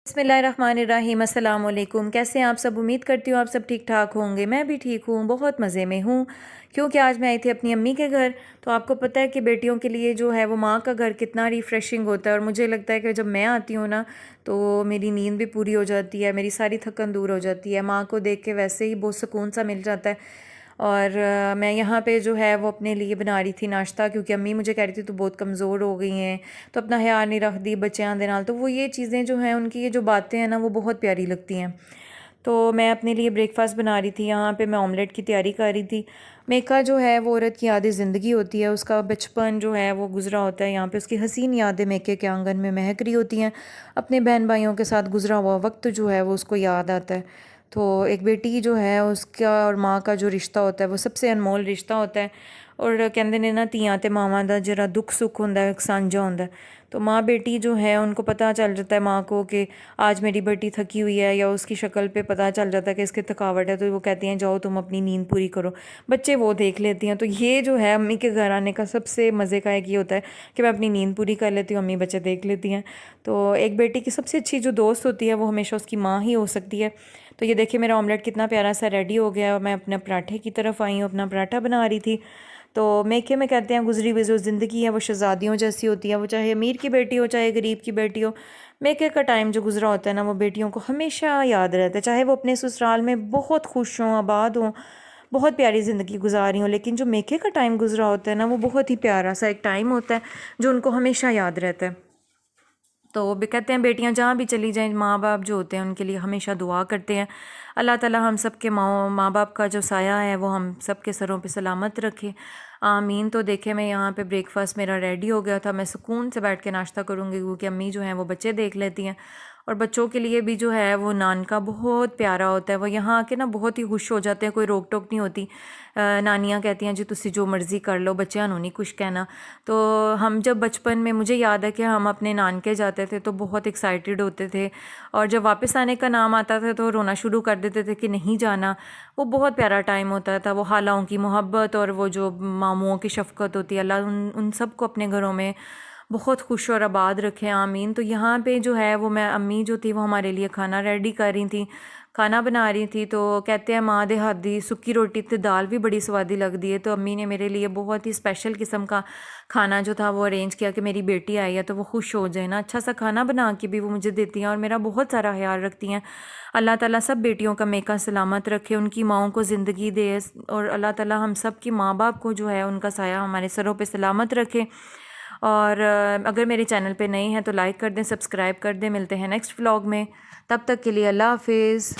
बिस्मिल्लाहिर्रहमानिर्रहीम। अस्सलाम वालेकुम। कैसे हैं आप सब? उम्मीद करती हूँ आप सब ठीक ठाक होंगे। मैं भी ठीक हूँ, बहुत मज़े में हूँ क्योंकि आज मैं आई थी अपनी अम्मी के घर। तो आपको पता है कि बेटियों के लिए जो है वो माँ का घर कितना रिफ़्रेशिंग होता है, और मुझे लगता है कि जब मैं आती हूँ ना तो मेरी नींद भी पूरी हो जाती है, मेरी सारी थकन दूर हो जाती है। माँ को देख के वैसे ही बहुत सुकून सा मिल जाता है। और मैं यहाँ पे जो है वो अपने लिए बना रही थी नाश्ता, क्योंकि अम्मी मुझे कह रही थी तो बहुत कमज़ोर हो गई हैं, तो अपना ख्याल नहीं रख दी बच्चों के नाल। तो वो ये चीज़ें जो हैं उनकी ये जो बातें हैं ना वो बहुत प्यारी लगती हैं। तो मैं अपने लिए ब्रेकफास्ट बना रही थी, यहाँ पे मैं ऑमलेट की तैयारी कर रही थी। मेका जो है वो औरत की आधी ज़िंदगी होती है, उसका बचपन जो है वो गुजरा होता है यहाँ पे, उसकी हसीन यादें मेके के आंगन में महक रही होती हैं। अपने बहन भाइयों के साथ गुजरा हुआ वक्त जो है वो उसको याद आता है। तो एक बेटी जो है उसका और माँ का जो रिश्ता होता है वो सबसे अनमोल रिश्ता होता है। और कहते ने ना ਧੀਆਂ ਤੇ मावां दा जरा दुख सुख होंदा है, एक सांझा होंदा है। तो माँ बेटी जो है उनको पता चल जाता है माँ को कि आज मेरी बेटी थकी हुई है, या उसकी शक्ल पे पता चल जाता है कि इसकी थकावट है, तो वो कहती हैं जाओ तुम अपनी नींद पूरी करो। बच्चे वो देख लेती हैं। तो ये जो है अम्मी के घर आने का सबसे मज़े का एक ये होता है कि मैं अपनी नींद पूरी कर लेती हूँ, अम्मी बच्चे देख लेती हैं। तो एक बेटी की सबसे अच्छी जो दोस्त होती है वो हमेशा उसकी माँ ही हो सकती है। तो ये देखिए मेरा ऑमलेट कितना प्यारा सा रेडी हो गया, और मैं अपने पराठे की तरफ आई हूँ, अपना पराठा बना रही थी। तो मेके में कहते हैं गुजरी हुई जो ज़िंदगी है वो शहज़ादियों जैसी होती है, वो चाहे अमीर की बेटी हो चाहे गरीब की बेटी हो। मेके का टाइम जो गुजरा होता है ना वो बेटियों को हमेशा याद रहता है, चाहे वो अपने ससुराल में बहुत खुश हों, आबाद हों, बहुत प्यारी ज़िंदगी गुजारी हो, लेकिन जो मेके का टाइम गुजरा होता है ना वो बहुत ही प्यारा सा एक टाइम होता है जो उनको हमेशा याद रहता है। तो वो भी कहते हैं बेटियां जहाँ भी चली जाएं माँ बाप जो होते हैं उनके लिए हमेशा दुआ करते हैं। अल्लाह ताला हम सब के माँ बाप का जो साया है वो हम सब के सरों पे सलामत रखे, आमीन। तो देखे मैं यहाँ पे ब्रेकफास्ट मेरा रेडी हो गया था, मैं सुकून से बैठ के नाश्ता करूँगी क्योंकि अम्मी जो हैं वो बच्चे देख लेती हैं। और बच्चों के लिए भी जो है वो नान का बहुत प्यारा होता है, वो यहाँ आके ना बहुत ही खुश हो जाते हैं, कोई रोक टोक नहीं होती। नानियाँ कहती हैं जी तुसी जो मर्ज़ी कर लो, बच्चों नहीं कुछ कहना। तो हम जब बचपन में, मुझे याद है कि हम अपने नानके जाते थे तो बहुत एक्साइटेड होते थे, और जब वापस आने का नाम आता था तो रोना शुरू कर देते थे कि नहीं जाना। वो बहुत प्यारा टाइम होता था, वो खालाओं की मोहब्बत और वो जो मामुओं की शफ़क़त होती है, अल्लाह उन सब को अपने घरों में बहुत खुश और आबाद रखे, आमीन। तो यहाँ पे जो है वो मैं अम्मी जो थी वो हमारे लिए खाना रेडी कर रही थी, खाना बना रही थी। तो कहते हैं माँ दे हाथ दी सुक्की रोटी ते दाल भी बड़ी स्वादी लगती है। तो अम्मी ने मेरे लिए बहुत ही स्पेशल किस्म का खाना जो था वो अरेंज किया कि मेरी बेटी आई है तो वो खुश हो जाए ना, अच्छा सा खाना बना के भी वो मुझे देती हैं और मेरा बहुत सारा ख्याल रखती हैं। अल्लाह ताला सब बेटियों का मेका सलामत रखे, उनकी माँओं को ज़िंदगी दे, और अल्लाह ताला हम सब की माँ बाप को जो है उनका साया हमारे सरों पे सलामत रखे। और अगर मेरे चैनल पे नए हैं तो लाइक कर दें, सब्सक्राइब कर दें। मिलते हैं नेक्स्ट व्लॉग में, तब तक के लिए अल्लाह हाफिज़।